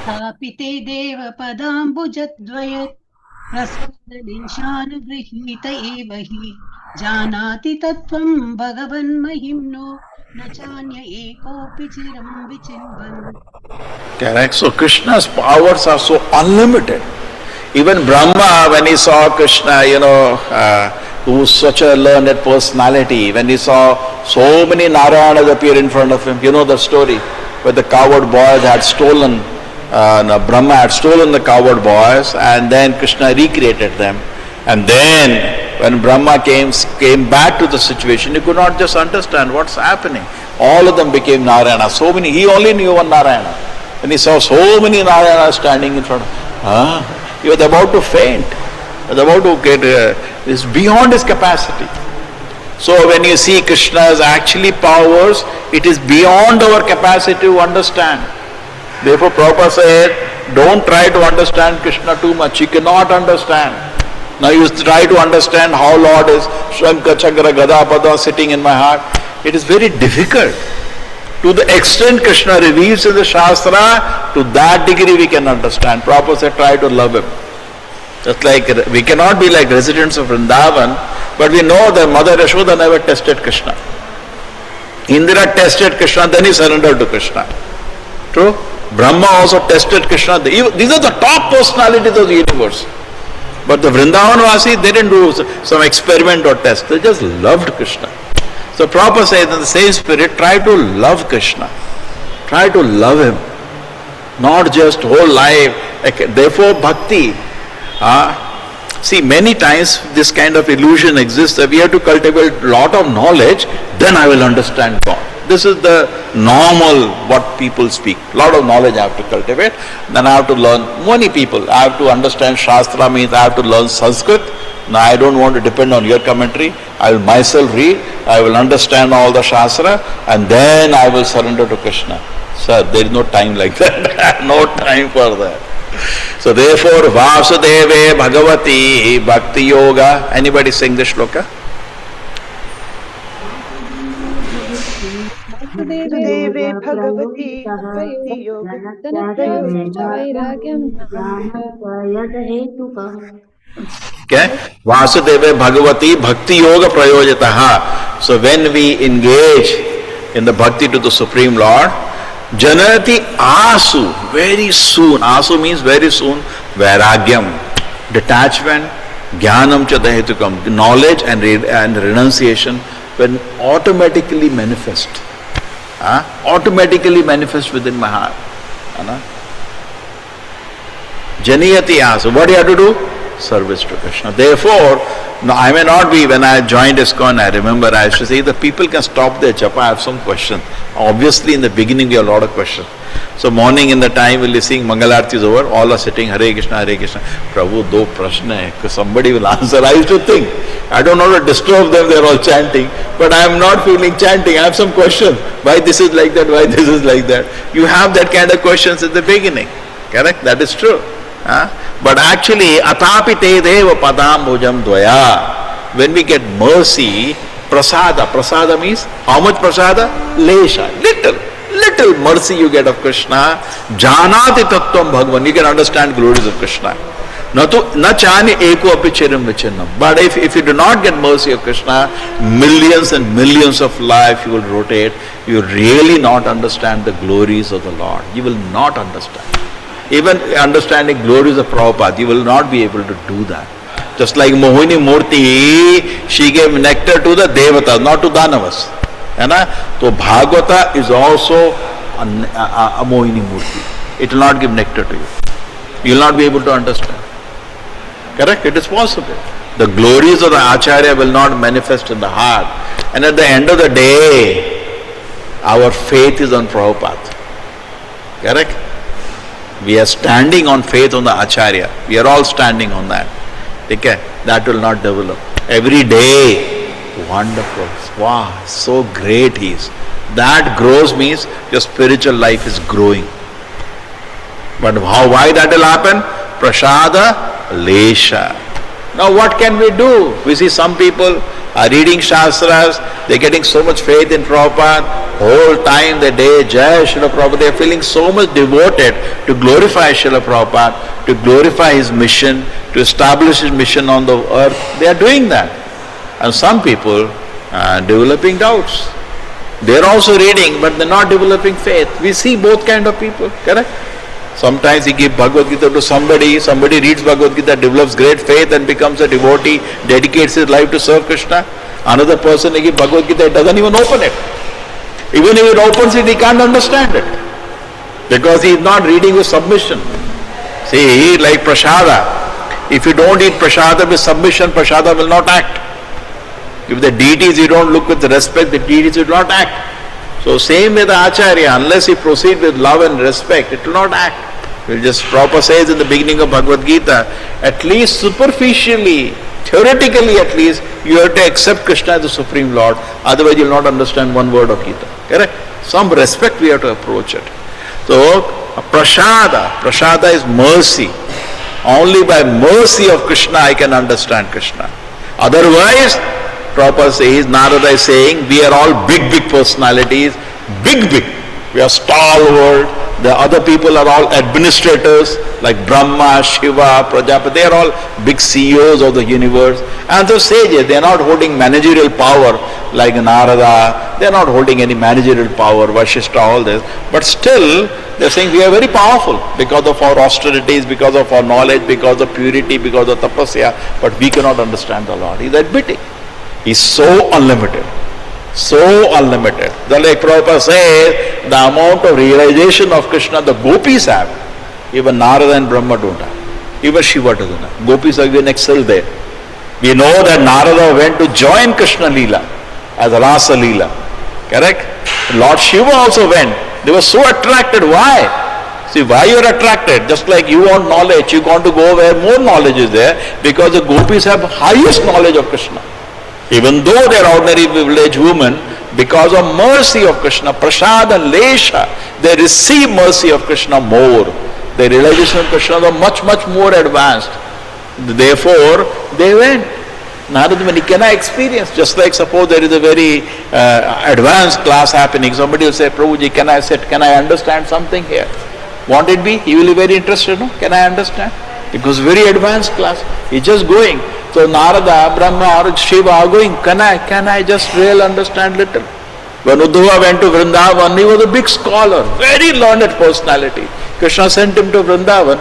स्थापिते देव पदाम्बुजद्वयत् प्रसादलेशानुगृहीत एव हि जानाति तत्त्वं भगवन्महिम्नो न चान्य एकोऽपि चिरं विचिन्वन्. Correct. So Krishna's powers are so unlimited. Even Brahma, when he saw Krishna, who was such a learned personality, when he saw so many Narayanas appear in front of him, you know the story where the coward boys had stolen, Brahma had stolen the coward boys, and then Krishna recreated them. And then when Brahma came back to the situation, he could not just understand what's happening. All of them became Narayana. So many, he only knew one Narayana. When he saw so many Narayanas standing in front of him, he was about to faint. He was about to get, it's beyond his capacity. So when you see Krishna's actually powers, it is beyond our capacity to understand. Therefore Prabhupada said, don't try to understand Krishna too much. You cannot understand. Now you try to understand how Lord is Shankha, Chakra, Gada, Pada sitting in my heart. It is very difficult. To the extent Krishna reveals in the Shastra, to that degree we can understand. Prabhupada said, try to love him. Just like we cannot be like residents of Vrindavan, but we know that Mother Yashoda never tested Krishna. Indra tested Krishna, then he surrendered to Krishna. True? Brahma also tested Krishna. These are the top personalities of the universe. But the Vrindavanvasi, they didn't do some experiment or test. They just loved Krishna. So Prabhupada says in the same spirit, try to love Krishna. Try to love him. Not just whole life. Therefore bhakti. See, many times this kind of illusion exists that we have to cultivate a lot of knowledge, then I will understand God. This is the normal what people speak. A lot of knowledge I have to cultivate. Then I have to learn. Many people, I have to understand Shastra means I have to learn Sanskrit. Now I don't want to depend on your commentary. I will myself read. I will understand all the Shastra, and then I will surrender to Krishna. Sir, there is no time like that. No time for that. So therefore, Vasudeve Bhagavati Bhakti Yoga. Anybody sing this shloka? Vasudeve Bhagavati Bhakti Yoga Vairagyam. Okay? Vasudeve Bhagavati Bhakti Yoga Prayojitaha. So when we engage in the bhakti to the Supreme Lord, Janati Asu, very soon. Asu means very soon. Vairagyam, detachment, Jnanam Chadahetukam, knowledge and renunciation will automatically manifest. Automatically manifest within my heart. Janiyati Asu. What do you have to do? Service to Krishna. Therefore, I may not be, when I joined ISKCON, I remember I used to say, the people can stop their japa. I have some question. Obviously, in the beginning, we have a lot of questions. So, morning in the time, we'll be seeing Mangalarti is over, all are sitting, Hare Krishna, Hare Krishna. Prabhu, do prashna hai, because somebody will answer. I used to think, I don't know to disturb them, they're all chanting, but I am not feeling chanting. I have some question. Why this is like that? Why this is like that? You have that kind of questions in the beginning. Correct? That is true. But actually, atapi te deva padam bhujam dvaya. When we get mercy, prasada. Prasada means, how much prasada? Lesha. Little mercy you get of Krishna. Janati tattvam bhagavan. You can understand glories of Krishna. Na chani eko api chiram vichinnam. But if you do not get mercy of Krishna, millions and millions of life you will rotate. You will really not understand the glories of the Lord. You will not understand. Even understanding glories of Prabhupada, you will not be able to do that. Just like Mohini Murti, she gave nectar to the Devatas, not to Danavas. So Bhagavata is also a Mohini Murti. It will not give nectar to you. You will not be able to understand. Correct? It is possible. The glories of the Acharya will not manifest in the heart. And at the end of the day, our faith is on Prabhupada. Correct? We are standing on faith on the Acharya. We are all standing on that. Okay? That will not develop. Every day, wonderful. Wow, so great he is. That grows means your spiritual life is growing. But why that will happen? Prasada Lesha. Now what can we do? We see some people are reading Shastras they're getting so much faith in Prabhupada, whole time, the day, Jai Srila Prabhupada, they're feeling so much devoted to glorify Srila Prabhupada, to glorify his mission, to establish his mission on the earth. They are doing that. And some people are developing doubts. They're also reading, but they're not developing faith. We see both kind of people, correct? Sometimes he gives Bhagavad Gita to somebody reads Bhagavad Gita, develops great faith and becomes a devotee, dedicates his life to serve Krishna. Another person he gives Bhagavad Gita, doesn't even open it. Even if it opens it, he can't understand it. Because he is not reading with submission. See, like prasada. If you don't eat prasada with submission, prasada will not act. If the deities you don't look with respect, the deities will not act. So same with the Acharya, unless he proceed with love and respect, it will not act. We'll just, Prabhupada says in the beginning of Bhagavad Gita, at least superficially, theoretically at least, you have to accept Krishna as the Supreme Lord, otherwise you will not understand one word of Gita. Correct? Some respect we have to approach it. So, prasada is mercy. Only by mercy of Krishna I can understand Krishna. Otherwise, Prabhupada says, Narada is saying, we are all big personalities, big. We are stalwart. The other people are all administrators like Brahma, Shiva, Prajapati. They are all big CEOs of the universe. And the sages, they are not holding managerial power like Narada. They are not holding any managerial power, Vashishta, all this. But still, they are saying we are very powerful because of our austerities, because of our knowledge, because of purity, because of tapasya. But we cannot understand the Lord. He is admitting. He is so unlimited. So unlimited. The like Prabhupada says, the amount of realization of Krishna the gopis have, even Narada and Brahma don't have. Even Shiva doesn't have. Gopis have been excelled there. We know that Narada went to join Krishna Leela as Rasa Leela. Correct? Lord Shiva also went. They were so attracted. Why? See, why you are attracted? Just like you want knowledge, you want to go where more knowledge is there, because the gopis have highest knowledge of Krishna. Even though they are ordinary village women, because of mercy of Krishna, prasada, lesha, they receive mercy of Krishna more. Their realization of Krishna are much more advanced. Therefore, they went. Narada Muni, can I experience? Just like suppose there is a very advanced class happening, somebody will say, Prabhuji, can I sit? Can I understand something here? Won't it be? He will be very interested, no? Can I understand? It was very advanced class. He's just going. So Narada, Brahma or Shiva are going, can I just really understand little? When Uddhava went to Vrindavan, he was a big scholar, very learned personality. Krishna sent him to Vrindavan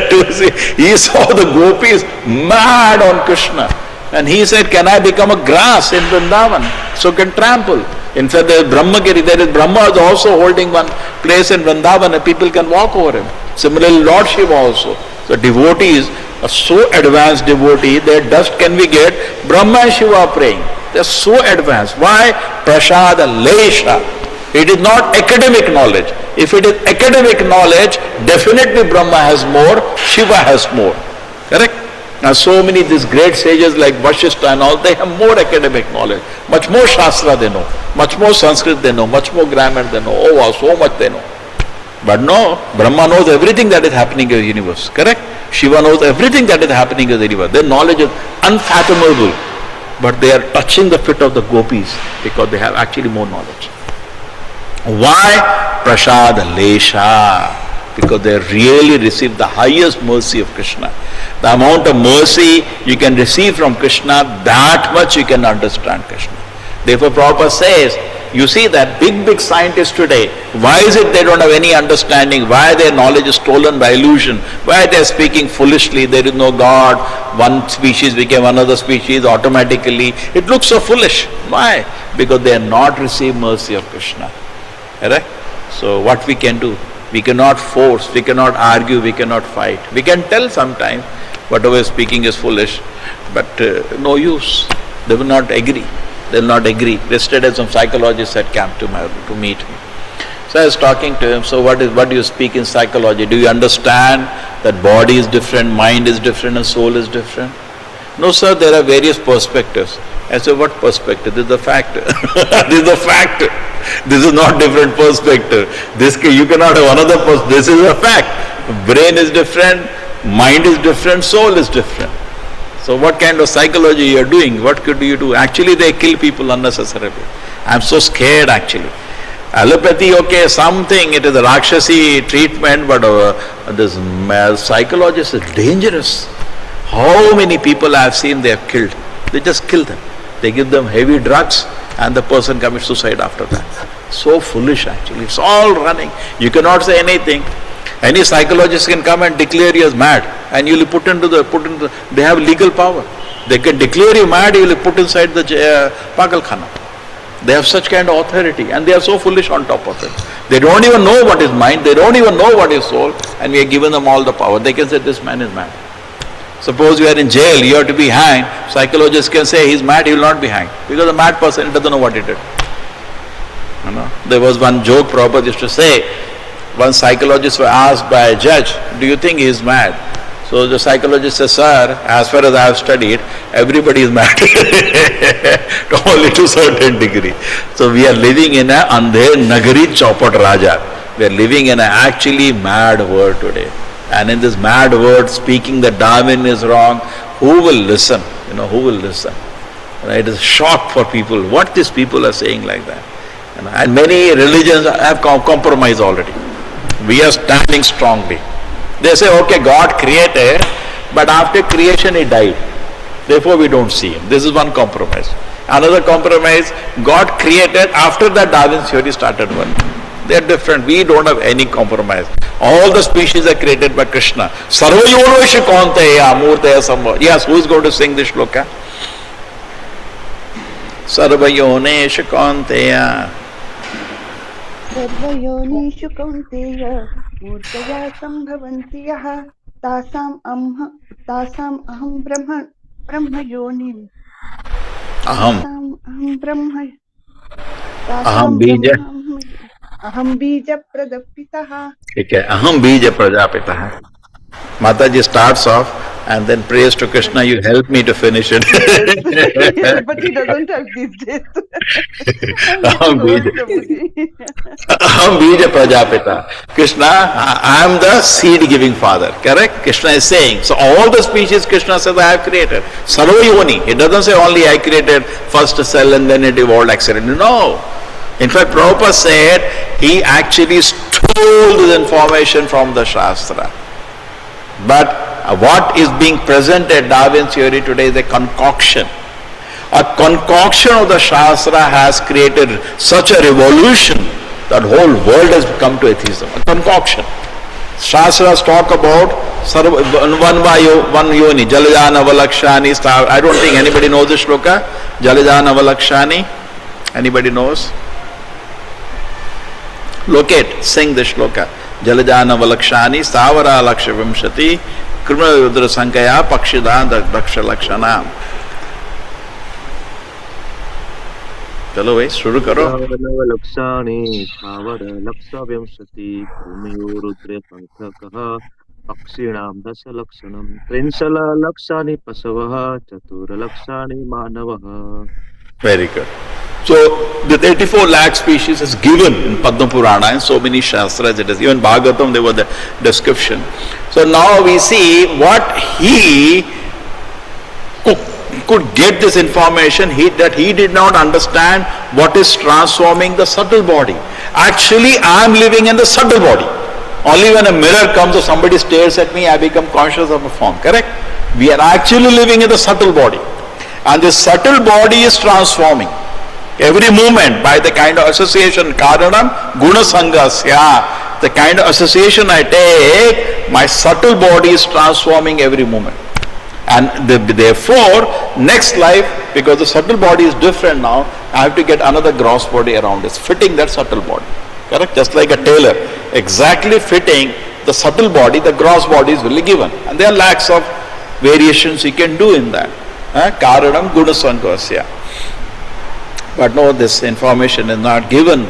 to see. He saw the gopis mad on Krishna. And he said, can I become a grass in Vrindavan so can trample? In fact, there is Brahmagiri, there is Brahma is also holding one place in Vrindavan and people can walk over him. Similarly, Lord Shiva also. So devotees, a so advanced devotee, their dust can we get, Brahma and Shiva are praying. They are so advanced. Why? Prasada, lesha. It is not academic knowledge. If it is academic knowledge, definitely Brahma has more, Shiva has more. Correct? Now so many these great sages like Vashishta and all, they have more academic knowledge. Much more Shastra they know. Much more Sanskrit they know. Much more grammar they know. Oh wow, so much they know. But no, Brahma knows everything that is happening in the universe. Correct? Shiva knows everything that is happening in the universe. Their knowledge is unfathomable. But they are touching the feet of the gopis because they have actually more knowledge. Why? Prasada lesha. Because they really receive the highest mercy of Krishna. The amount of mercy you can receive from Krishna, that much you can understand Krishna. Therefore Prabhupada says, you see that big scientists today, why is it they don't have any understanding? Why their knowledge is stolen by illusion? Why they are speaking foolishly? There is no God. One species became another species automatically. It looks so foolish. Why? Because they have not received mercy of Krishna. Correct? So what we can do? We cannot force, we cannot argue, we cannot fight. We can tell sometimes whatever is speaking is foolish, but no use. They will not agree. They will not agree. Yesterday some psychologists had come to meet me. So I was talking to him, so what do you speak in psychology? Do you understand that body is different, mind is different and soul is different? No sir, there are various perspectives. I said, what perspective? This is the fact. This is the fact. This is not different perspective. You cannot have another perspective. This is a fact. Brain is different, mind is different, soul is different. So what kind of psychology you are doing? What could you do? Actually they kill people unnecessarily. I am so scared actually. Allopathy, okay, something, it is a Rakshasi treatment, but this psychologist is dangerous. How many people I have seen they have killed? They just kill them. They give them heavy drugs and the person commits suicide after that. So foolish actually. It's all running. You cannot say anything. Any psychologist can come and declare you as mad and you will put into they have legal power. They can declare you mad, you will put inside the Pagal Khana. They have such kind of authority and they are so foolish on top of it. They don't even know what is mind, they don't even know what is soul, and we have given them all the power. They can say this man is mad. Suppose you are in jail, you have to be hanged. Psychologists can say he is mad, he will not be hanged. Because a mad person doesn't know what he did. You know? There was one joke Prabhupada used to say. One psychologist was asked by a judge, do you think he is mad? So the psychologist says, sir, as far as I have studied, everybody is mad. Only to a certain degree. So we are living in a Andhe Nagari Chaupat Raja. We are living in an actually mad world today. And in this mad world, speaking that Darwin is wrong, who will listen? You know, who will listen? Right? It is a shock for people. What these people are saying like that. You know, and many religions have compromised already. We are standing strongly. They say, okay, God created, but after creation he died. Therefore we don't see him. This is one compromise. Another compromise, God created, after that Darwin's theory started working. They are different. We don't have any compromise. All the species are created by Krishna. Sarvayonoishi kaunteya murtaya sambhava. Yes, who is going to sing this shloka? Sarvayonesh kaunteya. सर्वयोनिषु कौन्तेय मूर्तया सम्भवन्ति यः तासाम् अहं ब्रह्मयोनिम् अहम बीज प्रजापितः. ठीक है, अहम बीज प्रजापितः. Mataji starts off and then prays to Krishna, you help me to finish it. Yes, but he doesn't have these days. Aham bija prajapita. Krishna, I am the seed giving father. Correct? Krishna is saying. So all the species Krishna says I have created. Sarvayoni. It doesn't say only I created first a cell and then it evolved accidentally. No. In fact, Prabhupada said he actually stole this information from the Shastra. But what is being presented, Darwin's theory today, is a concoction. A concoction of the Shastra has created such a revolution that whole world has come to atheism. A concoction. Shastras talk about one yoni, Jalajana Valakshani. I don't think anybody knows this shloka. Jalajana Valakshani. Anybody knows? Locate, sing this shloka. Jalajana Valakshani, Stavara Laksha Vimshati, Krima Yudra Sankaya, Pakshida Daksha Lakshana. चलो भाई शुरू करो. लक्षाणि स्थावर लक्ष विंशति भूमियो रुद्रे पंखकः पक्षिणां दश लक्षणं त्रिंशल लक्षाणि पशवः चतुर लक्षाणि मानवः. Very good. So the 84 lakh species is given in Padma Purana and so many Shastras. It is even Bhagavatam there was the description. So now we see what he could get this information, that he did not understand what is transforming the subtle body. Actually, I am living in the subtle body. Only when a mirror comes or somebody stares at me, I become conscious of a form. Correct? We are actually living in the subtle body. And this subtle body is transforming. Every movement by the kind of association, karanam guna sangasya, the kind of association I take, my subtle body is transforming every moment. And therefore, next life, because the subtle body is different now, I have to get another gross body around it, fitting that subtle body. Correct? Just like a tailor, exactly fitting the subtle body, the gross body is really given. And there are lakhs of variations you can do in that. Karanam guna sangasya. But no, this information is not given.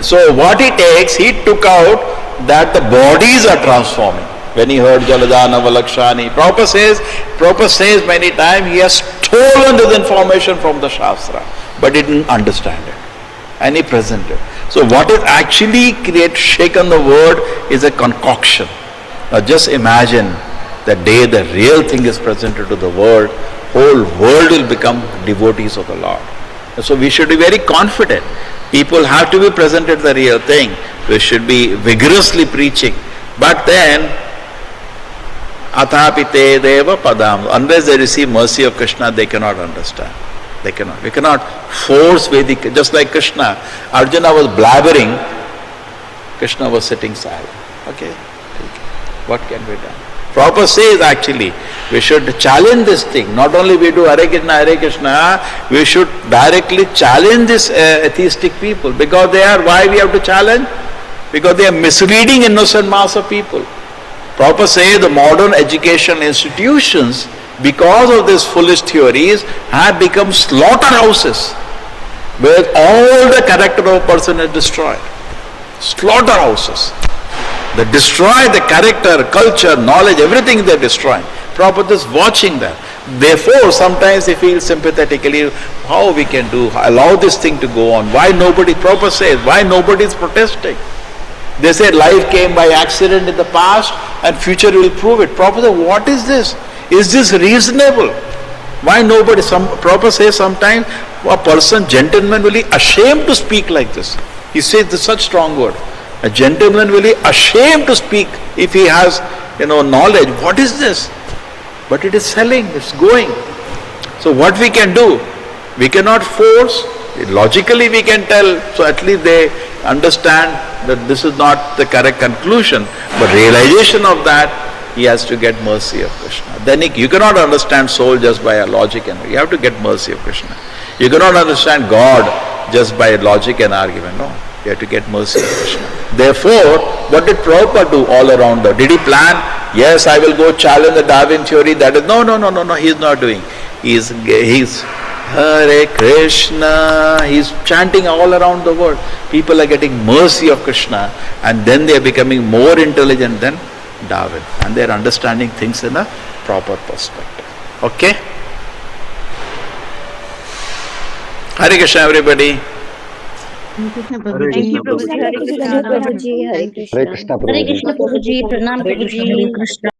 So what he takes, he took out that the bodies are transforming. When he heard Jalajana Valakshani, Prabhupada says many times he has stolen this information from the Shastra, but he didn't understand it. And he presented. So what is actually shaken the world is a concoction. Now just imagine the day the real thing is presented to the world, whole world will become devotees of the Lord. And so we should be very confident. People have to be presented the real thing. We should be vigorously preaching. But then, Athapite deva padam. Unless they receive mercy of Krishna, they cannot understand. They cannot. We cannot force Vedic. Just like Krishna, Arjuna was blabbering, Krishna was sitting silent. Okay? What can be done? Prabhupada says actually, we should challenge this thing. Not only we do Hare Krishna, we should directly challenge this atheistic people. Because they are, why we have to challenge? Because they are misleading innocent mass of people. Prabhupada says the modern education institutions, because of these foolish theories, have become slaughterhouses, where all the character of a person is destroyed. Slaughterhouses. They destroy the character, culture, knowledge, everything they destroy. Prabhupada is watching that. Therefore, sometimes he feels sympathetically, how we can do, allow this thing to go on. Why nobody, Prabhupada says, why nobody is protesting? They say life came by accident in the past and future will prove it. Prabhupada, what is this? Is this reasonable? Why nobody, Prabhupada says sometimes, a person, gentleman will be ashamed to speak like this. He says this such strong word. A gentleman will be ashamed to speak if he has, knowledge. What is this? But it is selling, it's going. So what we can do? We cannot force. Logically we can tell, so at least they understand that this is not the correct conclusion. But realization of that, he has to get mercy of Krishna. Then you cannot understand soul just by a logic and you have to get mercy of Krishna. You cannot understand God just by logic and argument. No. You have to get mercy of Krishna. Therefore, what did Prabhupada do all around that? Did he plan? Yes, I will go challenge the Darwin theory. That is no. He is not doing. He's Hare Krishna. He's chanting all around the world. People are getting mercy of Krishna, and then they are becoming more intelligent than Darwin, and they are understanding things in a proper perspective. Okay? Hare Krishna, everybody. Thank you, Prabhuji. Hare Krishna. Hare Krishna, Prabhuji. Hare Krishna Prabhuji, Pranam Hare Prabhuji. Krishna.